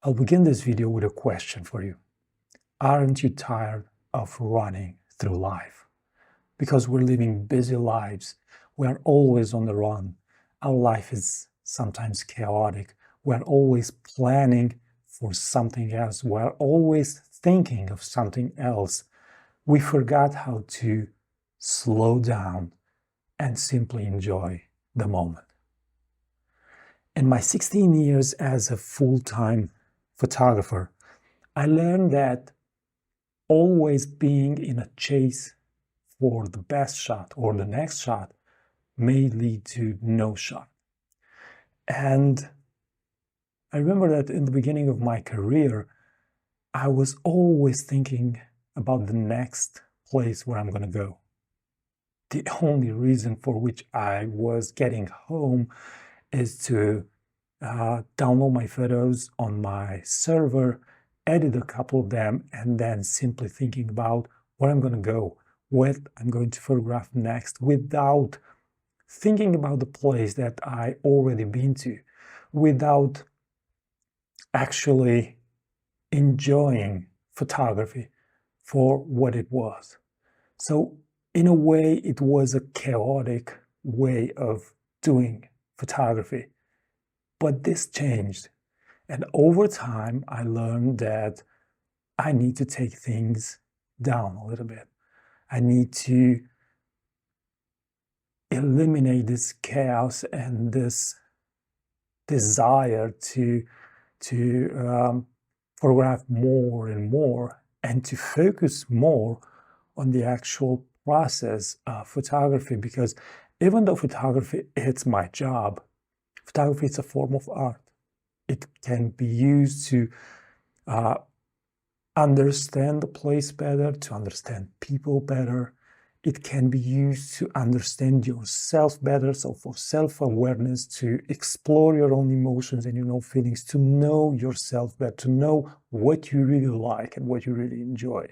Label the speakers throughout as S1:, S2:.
S1: I'll begin this video with a question for you. Aren't you tired of running through life? Because we're living busy lives. We're always on the run. Our life is sometimes chaotic. We're always planning for something else. We're always thinking of something else. We forgot how to slow down and simply enjoy the moment. In my 16 years as a full-time photographer, I learned that always being in a chase for the best shot or the next shot may lead to no shot. And I remember that in the beginning of my career, I was always thinking about the next place where I'm going to go. The only reason for which I was getting home is to download my photos on my server, edit a couple of them, and then simply thinking about where I'm going to go, what I'm going to photograph next, without thinking about the place that I already been to, without actually enjoying photography for what it was. So in a way, it was a chaotic way of doing photography. But this changed. And over time, I learned that I need to take things down a little bit. I need to eliminate this chaos and this desire to photograph more and more, and to focus more on the actual process of photography. Because even though photography is my job, photography is a form of art. It can be used to understand the place better, to understand people better. It can be used to understand yourself better, so for self-awareness, to explore your own emotions and your own feelings, to know yourself better, to know what you really like and what you really enjoy.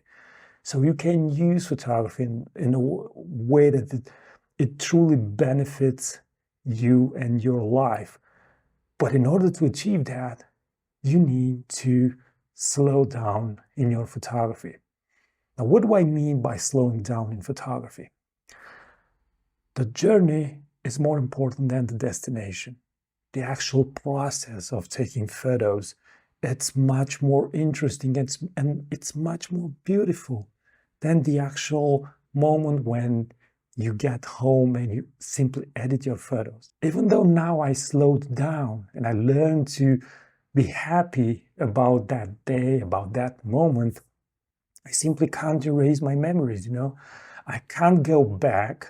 S1: So you can use photography in a way that it truly benefits you and your life. But in order to achieve that, you need to slow down in your photography. Now, what do I mean by slowing down in photography? The journey is more important than the destination. The actual process of taking photos, it's much more interesting and it's much more beautiful than the actual moment when you get home and you simply edit your photos. Even though now I slowed down and I learned to be happy about that day, about that moment, I simply can't erase my memories, I can't go back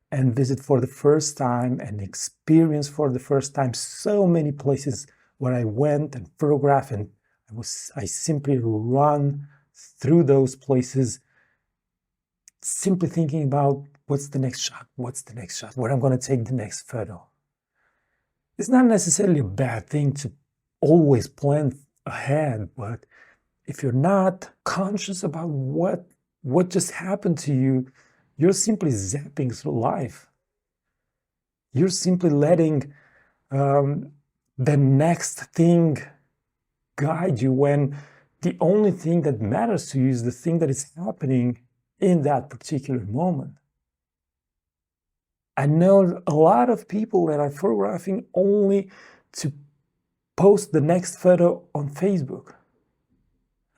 S1: and visit for the first time and experience for the first time so many places where I went and photographed, and I simply run through those places simply thinking about what's the next shot, where I'm going to take the next photo. It's not necessarily a bad thing to always plan ahead, but if you're not conscious about what just happened to you, you're simply zapping through life. You're simply letting the next thing guide you, when the only thing that matters to you is the thing that is happening in that particular moment. I know a lot of people that are photographing only to post the next photo on Facebook.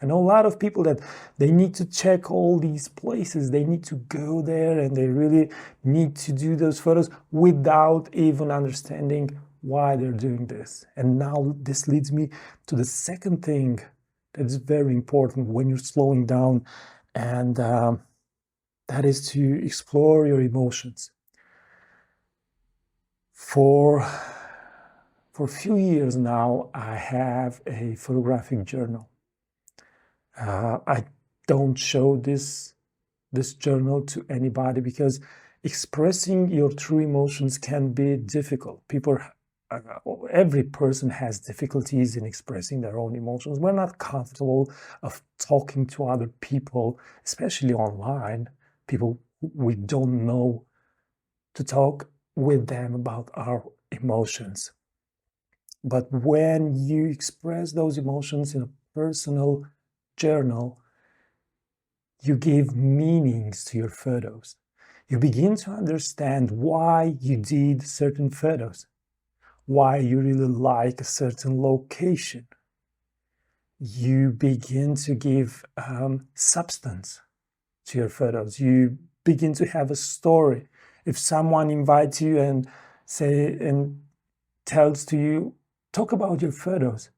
S1: I know a lot of people that they need to check all these places, they need to go there, and they really need to do those photos without even understanding why they're doing this. And now this leads me to the second thing that is very important when you're slowing down, and that is to explore your emotions. For a few years now, I have a photographic journal. I don't show this journal to anybody because expressing your true emotions can be difficult. Every person has difficulties in expressing their own emotions. We're not comfortable of talking to other people, especially online, people we don't know, to talk with them about our emotions. But when you express those emotions in a personal journal, you give meanings to your photos. You begin to understand why you did certain photos, why you really like a certain location. You begin to give substance to your photos. You begin to have a story. If someone invites you and tells to you, talk about your photos.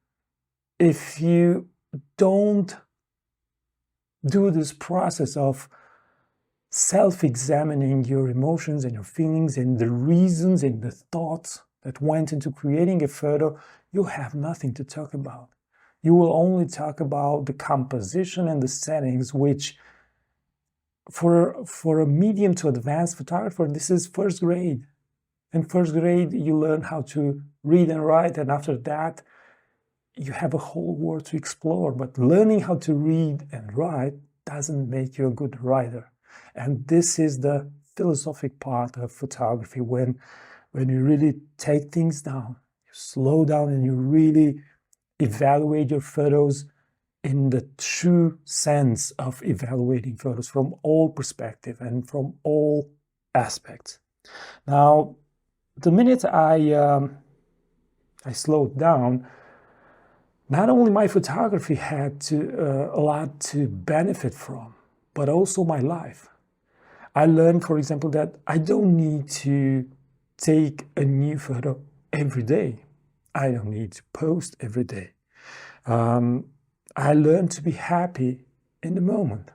S1: If you don't do this process of self-examining your emotions and your feelings and the reasons and the thoughts that went into creating a photo, you have nothing to talk about. You will only talk about the composition and the settings, which for a medium to advanced photographer, this is first grade. In first grade, you learn how to read and write, and after that, you have a whole world to explore. But learning how to read and write doesn't make you a good writer. And this is the philosophic part of photography, when you really take things down, you slow down, and you really evaluate your photos in the true sense of evaluating photos from all perspectives and from all aspects. Now, the minute I slowed down, not only my photography had a lot to benefit from, but also my life. I learned, for example, that I don't need to take a new photo every day. I don't need to post every day. I learned to be happy in the moment,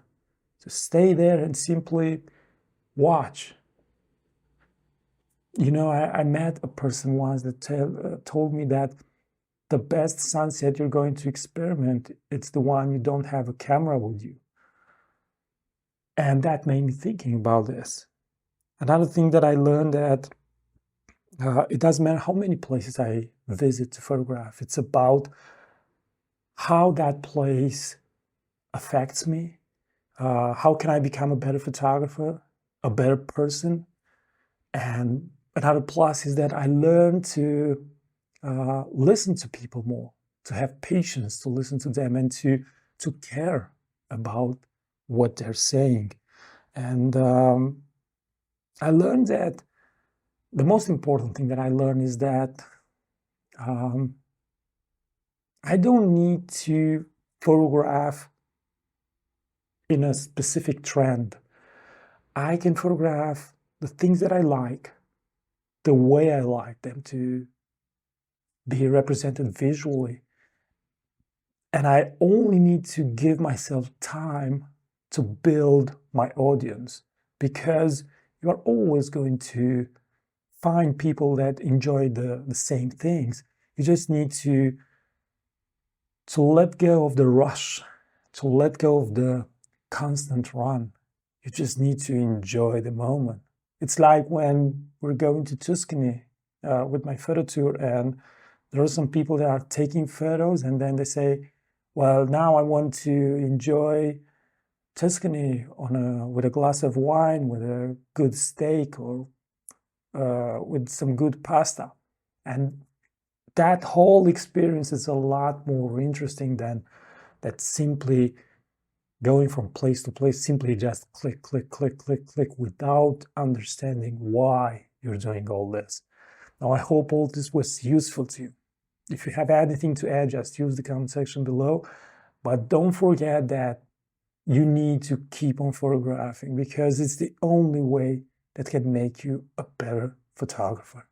S1: to stay there and simply watch. You know, I met a person once that told me that the best sunset you're going to experiment, it's the one you don't have a camera with you. And that made me thinking about this. Another thing that I learned, that it doesn't matter how many places I visit to photograph. It's about how that place affects me. How can I become a better photographer, a better person? And another plus is that I learned to listen to people more, to have patience, to listen to them, and to care about what they're saying. And I learned that the most important thing that I learned is that I don't need to photograph in a specific trend. I can photograph the things that I like, the way I like them to be represented visually. And I only need to give myself time to build my audience, because you are always going to find people that enjoy the same things. You just need to let go of the rush, to let go of the constant run. You just need to enjoy the moment. It's like when we're going to Tuscany with my photo tour, and there are some people that are taking photos, and then they say, well, now I want to enjoy Tuscany with a glass of wine, with a good steak, or with some good pasta. And that whole experience is a lot more interesting than that simply going from place to place, simply just click, click, click, click, click, without understanding why you're doing all this. Now, I hope all this was useful to you. If you have anything to add, just use the comment section below. But don't forget that you need to keep on photographing, because it's the only way that can make you a better photographer.